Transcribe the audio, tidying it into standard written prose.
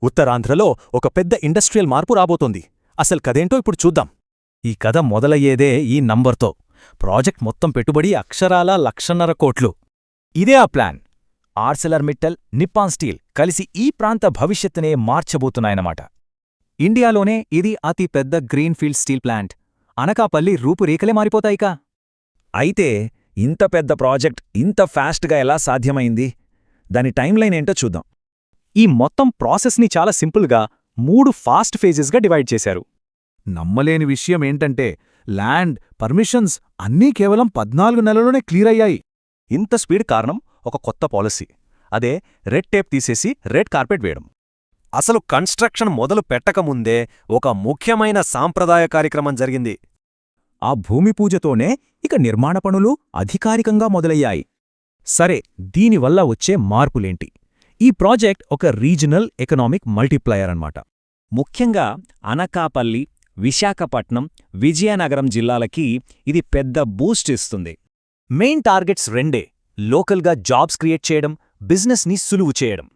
ఉత్తరాంధ్రలో ఒక పెద్ద ఇండస్ట్రియల్ మార్పు రాబోతోంది. అసలు కదేంటో ఇప్పుడు చూద్దాం. ఈ కథ మొదలయ్యేదే ఈ నంబర్తో. ప్రాజెక్ట్ మొత్తం పెట్టుబడి అక్షరాల 1,50,000 కోట్లు. ఇదే ఆ ప్లాన్. ఆర్సెలర్మిట్టల్, నిప్పాన్ స్టీల్ కలిసి ఈ ప్రాంత భవిష్యత్తునే మార్చబోతున్నాయన్నమాట. ఇండియాలోనే ఇది అతి పెద్ద గ్రీన్ఫీల్డ్ స్టీల్ ప్లాంట్. అనకాపల్లి రూపురేఖలే మారిపోతాయిక. అయితే ఇంత పెద్ద ప్రాజెక్ట్ ఇంత ఫాస్ట్గా ఎలా సాధ్యమైంది? దాని టైంలైన్ ఏంటో చూద్దాం. ఈ మొత్తం ప్రాసెస్ని చాలా సింపుల్గా 3 ఫాస్ట్ ఫేజెస్గా డివైడ్ చేశారు. నమ్మలేని విషయమేంటంటే ల్యాండ్, పర్మిషన్స్ అన్నీ కేవలం 14 నెలల్లోనే క్లియర్ అయ్యాయి. ఇంత స్పీడ్ కారణం ఒక కొత్త పాలసీ. అదే రెడ్ టేప్ తీసేసి రెడ్ కార్పెట్ వేయడం. అసలు కన్స్ట్రక్షన్ మొదలు పెట్టకముందే ఒక ముఖ్యమైన సాంప్రదాయ కార్యక్రమం జరిగింది. ఆ భూమి పూజతోనే ఇక నిర్మాణ పనులు అధికారికంగా మొదలయ్యాయి. సరే, దీనివల్ల వచ్చే మార్పులేంటి? ఈ ప్రాజెక్ట్ ఒక రీజనల్ ఎకనామిక్ మల్టిప్లయర్ అన్నమాట. ముఖ్యంగా అనకాపల్లి, విశాఖపట్నం, విజయనగరం జిల్లాలకి ఇది పెద్ద బూస్ట్ ఇస్తుంది. మెయిన్ టార్గెట్స్ రెండే: లోకల్గా జాబ్స్ క్రియేట్ చేయడం, బిజినెస్ని సులువు చేయడం.